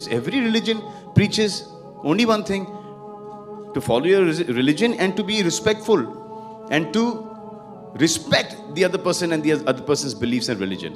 Every religion preaches only one thing: to follow your religion and to be respectful and to respect the other person and the other person's beliefs and religion.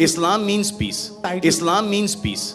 Islam means peace. Islam means peace.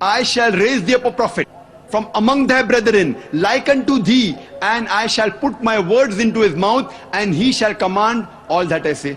I shall raise thee up a prophet from among thy brethren like unto thee, and I shall put my words into his mouth, and he shall command all that I say.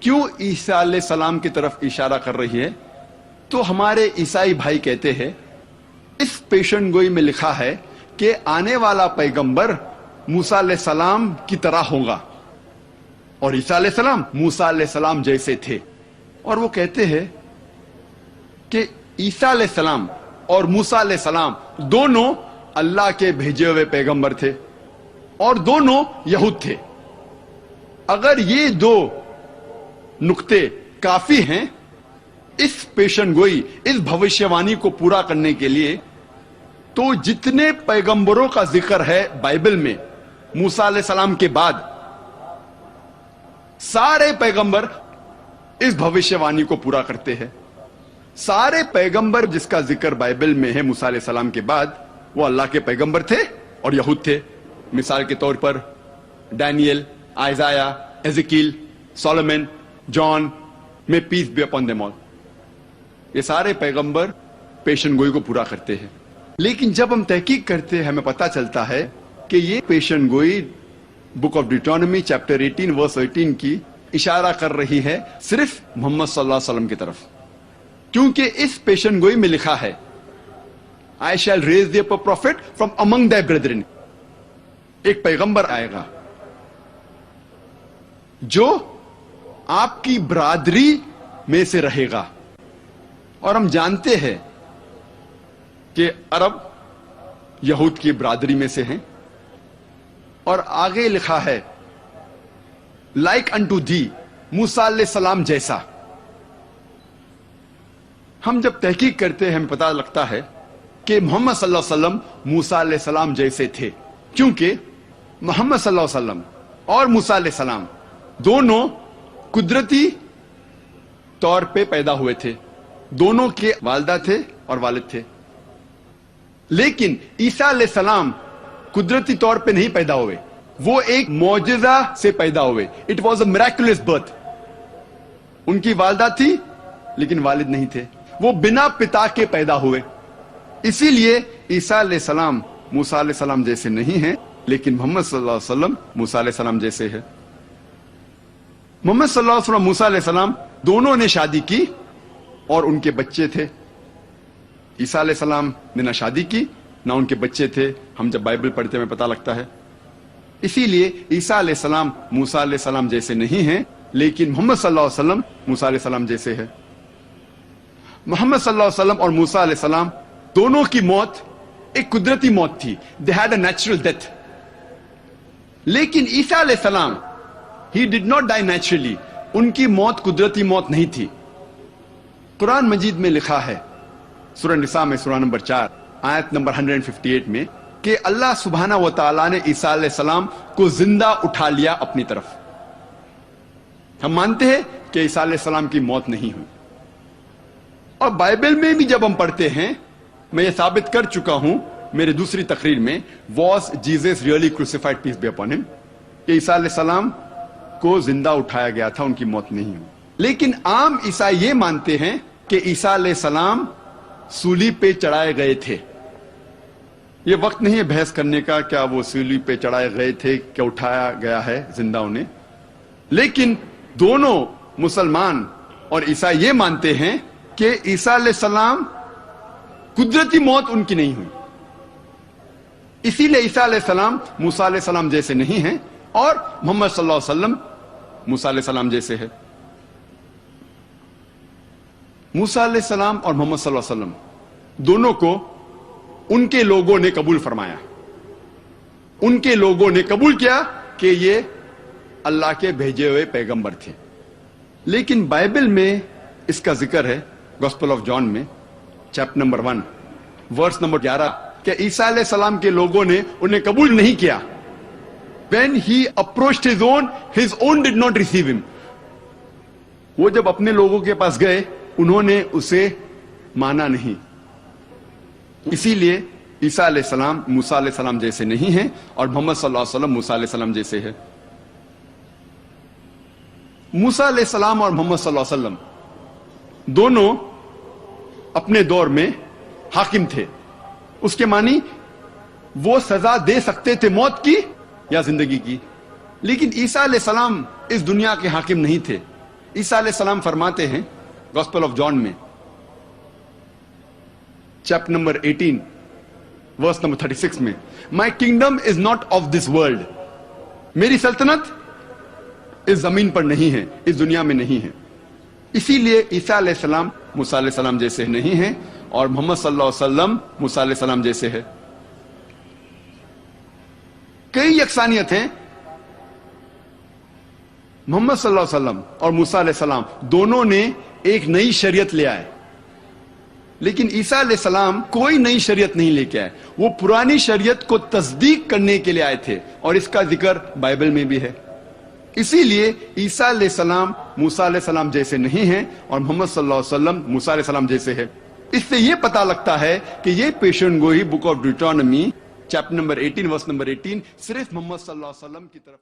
کیوں عیسیٰ علیہ السلام کی طرف اشارہ کر رہی ہے؟ تو ہمارے عیسائی بھائی کہتے ہیں اس پیشن گوئی میں لکھا ہے کہ آنے والا پیغمبر موسیٰ علیہ السلام کی طرح ہوگا، اور عیسیٰ علیہ السلام موسیٰ علیہ السلام جیسے تھے. اور وہ کہتے ہیں کہ عیسیٰ علیہ السلام اور موسیٰ علیہ السلام دونوں اللہ کے بھیجے ہوئے پیغمبر تھے اور دونوں یہود تھے. اگر یہ دو نقطے کافی ہیں اس پیشن گوئی، اس بھوشیوانی کو پورا کرنے کے لیے، تو جتنے پیغمبروں کا ذکر ہے بائبل میں موسیٰ علیہ السلام کے بعد، سارے پیغمبر اس بھوشیوانی کو پورا کرتے ہیں. سارے پیغمبر جس کا ذکر بائبل میں ہے موسیٰ علیہ السلام کے بعد، وہ اللہ کے پیغمبر تھے اور یہود تھے. مثال کے طور پر Daniel, آئزایا، ایزیکیل، Solomon, John, may peace be upon them all, یہ سارے پیغمبر پیشن گوئی کو پورا کرتے ہیں. لیکن جب ہم تحقیق کرتے ہیں ہمیں پتا چلتا ہے کہ یہ پیشن گوئی بک آف ڈیوٹرانومی چیپٹر 18 ورس 18 کی اشارہ کر رہی ہے صرف محمد صلی اللہ علیہ وسلم کی طرف. کیونکہ اس پیشن گوئی میں لکھا ہے I shall raise thee up a prophet from among thy brethren. ایک پیغمبر آئے گا جو آپ کی برادری میں سے رہے گا. اور ہم جانتے ہیں کہ عرب یہود کی برادری میں سے ہیں. اور آگے لکھا ہے لائک انٹو دی، موسیٰ علیہ السلام جیسا. ہم جب تحقیق کرتے ہیں ہمیں پتہ لگتا ہے کہ محمد صلی اللہ علیہ وسلم موسیٰ علیہ السلام جیسے تھے، کیونکہ محمد صلی اللہ علیہ وسلم اور موسیٰ علیہ السلام دونوں قدرتی طور پہ پیدا ہوئے تھے. دونوں کے والدہ تھے اور والد تھے. لیکن عیسیٰ علیہ السلام قدرتی طور پہ نہیں پیدا ہوئے، وہ ایک معجزہ سے پیدا ہوئے. It was a miraculous birth. ان کی والدہ تھی لیکن والد نہیں تھے، وہ بنا پتا کے پیدا ہوئے. اسی لیے عیسیٰ علیہ السلام موسیٰ علیہ السلام جیسے نہیں ہیں، لیکن محمد صلی اللہ علیہ وسلم موسیٰ علیہ السلام جیسے ہے. محمد صلی اللہ علیہ وسلم موسیٰ علیہ السلام دونوں نے شادی کی اور ان کے بچے تھے. عیسیٰ علیہ السلام نے نہ شادی کی نہ ان کے بچے تھے. ہم جب بائبل پڑھتے ہیں ہمیں پتہ لگتا ہے. اسی لیے عیسیٰ علیہ السلام موسیٰ علیہ السلام جیسے نہیں ہیں، لیکن محمد صلی اللہ علیہ وسلم موسیٰ علیہ السلام جیسے ہے. محمد صلی اللہ علیہ وسلم اور موسیٰ علیہ السلام دونوں کی موت ایک قدرتی موت تھی. they had a natural death. لیکن عیسیٰ علیہ السلام he did not die naturally. ان کی موت قدرتی موت نہیں تھی. قرآن مجید میں لکھا ہے سورہ نساء میں سورہ نمبر 4 آیت نمبر 158 میں کہ اللہ سبحانہ و تعالیٰ نے عیسیٰ علیہ السلام کو زندہ اٹھا لیا اپنی طرف. ہم مانتے ہیں کہ عیسیٰ علیہ السلام کی موت نہیں ہوئی. اور بائبل میں بھی جب ہم پڑھتے ہیں، میں یہ ثابت کر چکا ہوں میرے دوسری تقریر میں، was Jesus really crucified peace be upon him, کہ عیسیٰ علیہ السلام کو زندہ اٹھایا گیا تھا، ان کی موت نہیں ہوئی. لیکن عام عیسائی یہ مانتے ہیں کہ عیسیٰ علیہ السلام سولی پہ چڑھائے گئے تھے. یہ وقت نہیں ہے بحث کرنے کا کیا وہ سولی پہ چڑھائے گئے تھے کیا اٹھایا گیا ہے زندہ انہیں. لیکن دونوں مسلمان اور عیسائی یہ مانتے ہیں کہ عیسیٰ علیہ السلام قدرتی موت ان کی نہیں ہوئی. اسی لیے عیسیٰ علیہ السلام موسیٰ علیہ السلام جیسے نہیں ہیں اور محمد صلی اللہ علیہ وسلم موسیٰ علیہ السلام جیسے ہے. موسیٰ علیہ السلام اور محمد صلی اللہ علیہ وسلم دونوں کو ان کے لوگوں نے قبول فرمایا. ان کے لوگوں نے قبول کیا کہ یہ اللہ کے بھیجے ہوئے پیغمبر تھے. لیکن بائبل میں اس کا ذکر ہے گوسپل آف جان میں چیپٹر نمبر 1 ورس نمبر 11 کہ عیسیٰ علیہ السلام کے لوگوں نے انہیں قبول نہیں کیا. When he approached his own did not receive him. وہ جب اپنے لوگوں کے پاس گئے انہوں نے اسے مانا نہیں. اسی لیے عیسیٰ علیہ السلام موسیٰ علیہ السلام جیسے نہیں ہیں اور محمد صلی اللہ علیہ وسلم موسیٰ علیہ السلام جیسے ہے. موسیٰ علیہ السلام اور محمد صلی اللہ علیہ وسلم دونوں اپنے دور میں حاکم تھے. اس کے معنی وہ سزا دے سکتے تھے موت کی یا زندگی کی. لیکن عیسیٰ علیہ السلام اس دنیا کے حاکم نہیں تھے. عیسیٰ علیہ السلام فرماتے ہیں گاسپل آف جان میں چیپٹر نمبر 18 ورس نمبر 36 میں، my kingdom is not of this world, میری سلطنت اس زمین پر نہیں ہے، اس دنیا میں نہیں ہے. اسی لیے عیسیٰ علیہ السلام موسیٰ علیہ السلام جیسے نہیں ہیں اور محمد صلی اللہ علیہ وسلم موسیٰ علیہ السلام جیسے ہے. کئی یکسانیت ہیں. محمد صلی اللہ علیہ وسلم اور موسیٰ علیہ السلام دونوں نے ایک نئی شریعت لے آئے، لیکن عیسیٰ علیہ السلام کوئی نئی شریعت نہیں لے کے آئے، وہ پرانی شریعت کو تصدیق کرنے کے لیے آئے تھے، اور اس کا ذکر بائبل میں بھی ہے. اسی لیے عیسیٰ علیہ السلام موسیٰ علیہ السلام جیسے نہیں ہیں اور محمد صلی اللہ علیہ وسلم موسیٰ علیہ السلام جیسے ہے. اس سے یہ پتا لگتا ہے کہ یہ پیشن گوئی book of Deuteronomy chapter number 18 verse number 18 صرف محمد صلی اللہ علیہ وسلم کی طرف